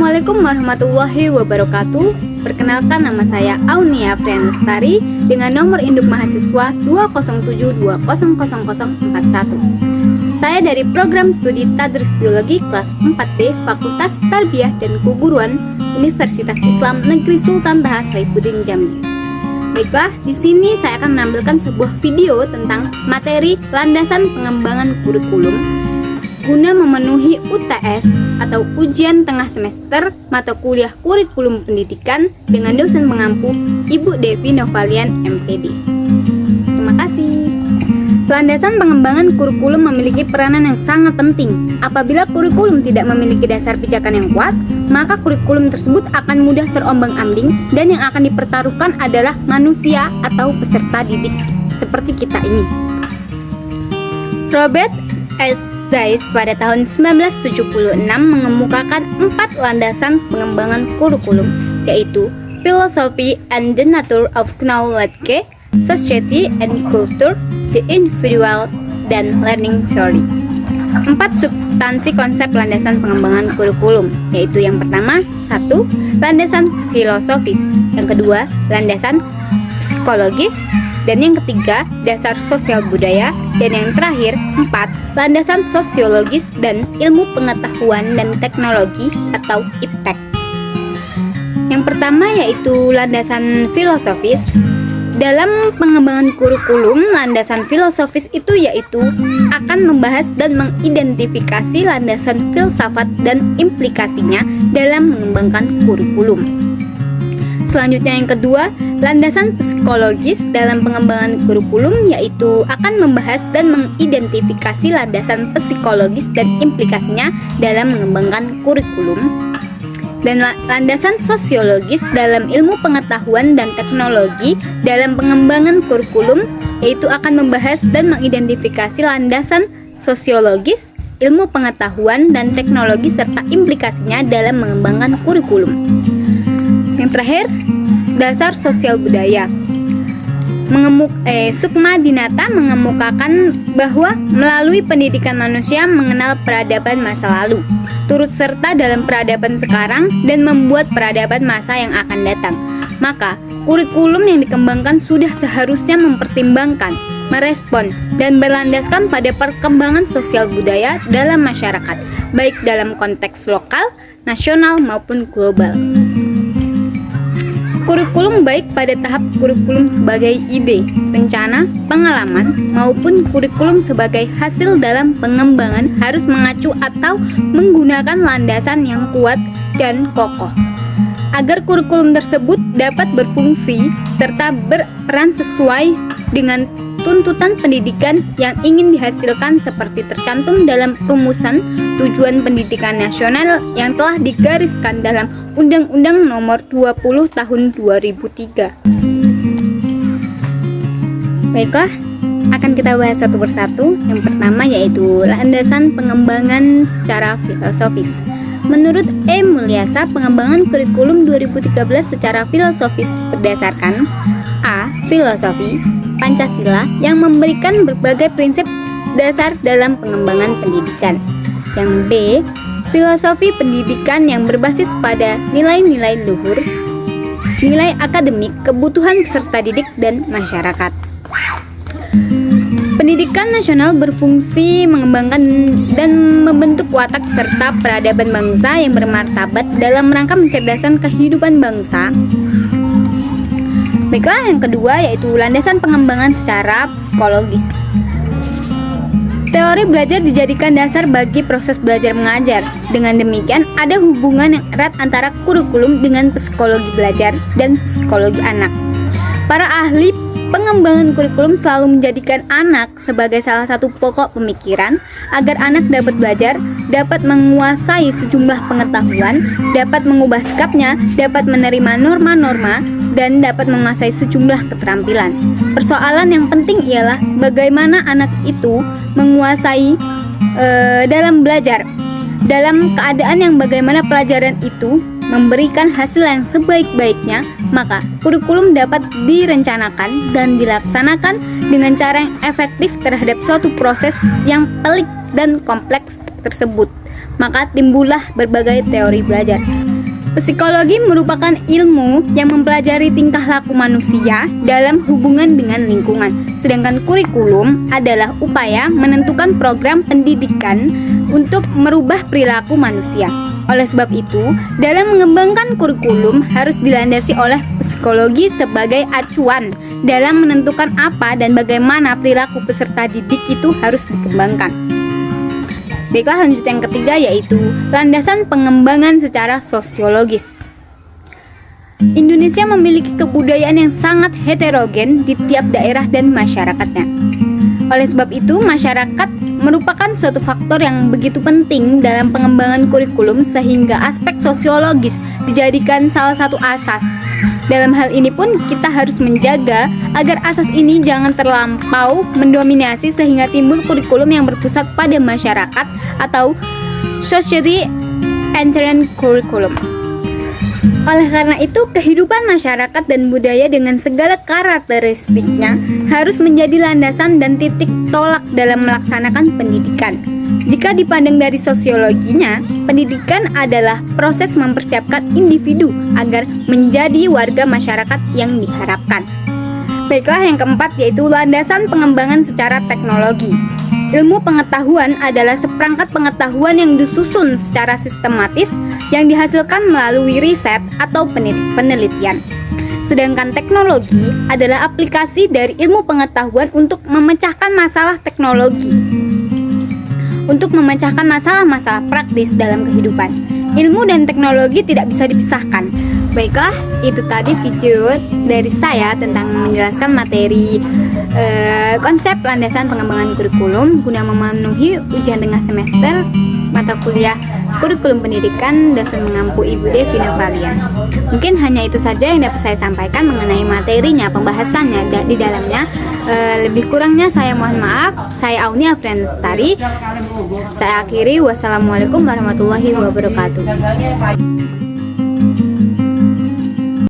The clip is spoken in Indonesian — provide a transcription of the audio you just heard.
Assalamualaikum warahmatullahi wabarakatuh. Perkenalkan, nama saya Aunia Frianustari dengan nomor induk mahasiswa 207200041. Saya dari program studi Tadris Biologi kelas 4B Fakultas Tarbiyah dan Keguruan Universitas Islam Negeri Sultan Taha Saifuddin Jambi. Baiklah, di sini saya akan menampilkan sebuah video tentang materi landasan pengembangan kurikulum guna memenuhi UTS atau ujian tengah semester mata kuliah kurikulum pendidikan dengan dosen pengampu Ibu Devi Novalian MPD. Terima kasih. Landasan pengembangan kurikulum memiliki peranan yang sangat penting. Apabila kurikulum tidak memiliki dasar pijakan yang kuat, maka kurikulum tersebut akan mudah terombang-ambing dan yang akan dipertaruhkan adalah manusia atau peserta didik seperti kita ini. Robert S. Zeiss pada tahun 1976 mengemukakan 4 landasan pengembangan kurikulum, yaitu Philosophy and the Nature of Knowledge, Society and Culture, the Individual, dan Learning Theory. 4 substansi konsep landasan pengembangan kurikulum, yaitu yang pertama, 1. Landasan filosofis, yang kedua, landasan psikologis, dan yang ketiga, dasar sosial budaya, dan yang terakhir, 4. Landasan sosiologis dan ilmu pengetahuan dan teknologi atau IPTEK. Yang pertama yaitu landasan filosofis. Dalam pengembangan kurikulum, landasan filosofis itu yaitu akan membahas dan mengidentifikasi landasan filsafat dan implikasinya dalam mengembangkan kurikulum. Selanjutnya yang kedua, landasan psikologis dalam pengembangan kurikulum yaitu akan membahas dan mengidentifikasi landasan psikologis dan implikasinya dalam mengembangkan kurikulum. Dan landasan sosiologis dalam ilmu pengetahuan dan teknologi dalam pengembangan kurikulum yaitu akan membahas dan mengidentifikasi landasan sosiologis, ilmu pengetahuan dan teknologi serta implikasinya dalam mengembangkan kurikulum. Yang terakhir, dasar sosial budaya. Sukma Dinata mengemukakan bahwa melalui pendidikan manusia mengenal peradaban masa lalu, turut serta dalam peradaban sekarang dan membuat peradaban masa yang akan datang. Maka, kurikulum yang dikembangkan sudah seharusnya mempertimbangkan, merespon, dan berlandaskan pada perkembangan sosial budaya dalam masyarakat, baik dalam konteks lokal, nasional, maupun global. Kurikulum baik pada tahap kurikulum sebagai ide, rencana, pengalaman, maupun kurikulum sebagai hasil dalam pengembangan harus mengacu atau menggunakan landasan yang kuat dan kokoh, agar kurikulum tersebut dapat berfungsi serta berperan sesuai dengan tuntutan pendidikan yang ingin dihasilkan seperti tercantum dalam rumusan tujuan pendidikan nasional yang telah digariskan dalam Undang-Undang Nomor 20 Tahun 2003. Baiklah, akan kita bahas satu persatu. Yang pertama yaitu landasan pengembangan secara filosofis. Menurut E. Mulyasa, pengembangan kurikulum 2013 secara filosofis berdasarkan A. Filosofi Pancasila yang memberikan berbagai prinsip dasar dalam pengembangan pendidikan. Yang B. Filosofi pendidikan yang berbasis pada nilai-nilai luhur, nilai akademik, kebutuhan peserta didik dan masyarakat. Pendidikan nasional berfungsi mengembangkan dan membentuk watak serta peradaban bangsa yang bermartabat dalam rangka mencerdaskan kehidupan bangsa. Baiklah, yang kedua yaitu landasan pengembangan secara psikologis. Teori belajar dijadikan dasar bagi proses belajar mengajar. Dengan demikian, ada hubungan yang erat antara kurikulum dengan psikologi belajar dan psikologi anak. Para ahli pengembangan kurikulum selalu menjadikan anak sebagai salah satu pokok pemikiran agar anak dapat belajar, dapat menguasai sejumlah pengetahuan, dapat mengubah sikapnya, dapat menerima norma-norma, dan dapat menguasai sejumlah keterampilan. Persoalan yang penting ialah bagaimana anak itu menguasai dalam belajar, dalam keadaan yang bagaimana pelajaran itu memberikan hasil yang sebaik-baiknya, maka kurikulum dapat direncanakan dan dilaksanakan dengan cara yang efektif terhadap suatu proses yang pelik dan kompleks tersebut. Maka timbullah berbagai teori belajar. Psikologi merupakan ilmu yang mempelajari tingkah laku manusia dalam hubungan dengan lingkungan. Sedangkan kurikulum adalah upaya menentukan program pendidikan untuk merubah perilaku manusia. Oleh sebab itu, dalam mengembangkan kurikulum harus dilandasi oleh psikologi sebagai acuan dalam menentukan apa dan bagaimana perilaku peserta didik itu harus dikembangkan. Baiklah, lanjut yang ketiga, yaitu landasan pengembangan secara sosiologis. Indonesia memiliki kebudayaan yang sangat heterogen di tiap daerah dan masyarakatnya. Oleh sebab itu, masyarakat merupakan suatu faktor yang begitu penting dalam pengembangan kurikulum, sehingga aspek sosiologis dijadikan salah satu asas. Dalam hal ini pun kita harus menjaga agar asas ini jangan terlampau mendominasi sehingga timbul kurikulum yang berpusat pada masyarakat atau society centered curriculum. Oleh karena itu, kehidupan masyarakat dan budaya dengan segala karakteristiknya harus menjadi landasan dan titik tolak dalam melaksanakan pendidikan. Jika dipandang dari sosiologinya, pendidikan adalah proses mempersiapkan individu agar menjadi warga masyarakat yang diharapkan. Baiklah, yang keempat, yaitu landasan pengembangan secara teknologi. Ilmu pengetahuan adalah seperangkat pengetahuan yang disusun secara sistematis yang dihasilkan melalui riset atau penelitian. Sedangkan teknologi adalah aplikasi dari ilmu pengetahuan untuk memecahkan masalah teknologi, untuk memecahkan masalah-masalah praktis dalam kehidupan. Ilmu dan teknologi tidak bisa dipisahkan. Baiklah, itu tadi video dari saya tentang menjelaskan materi konsep landasan pengembangan kurikulum guna memenuhi ujian tengah semester mata kuliah kurikulum pendidikan dosen mengampu Ibu Devina Valian. Mungkin hanya itu saja yang dapat saya sampaikan mengenai materinya, pembahasannya di dalamnya. Lebih kurangnya saya mohon maaf. Saya Auni Afrian Lestari. Saya akhiri, wassalamualaikum warahmatullahi wabarakatuh.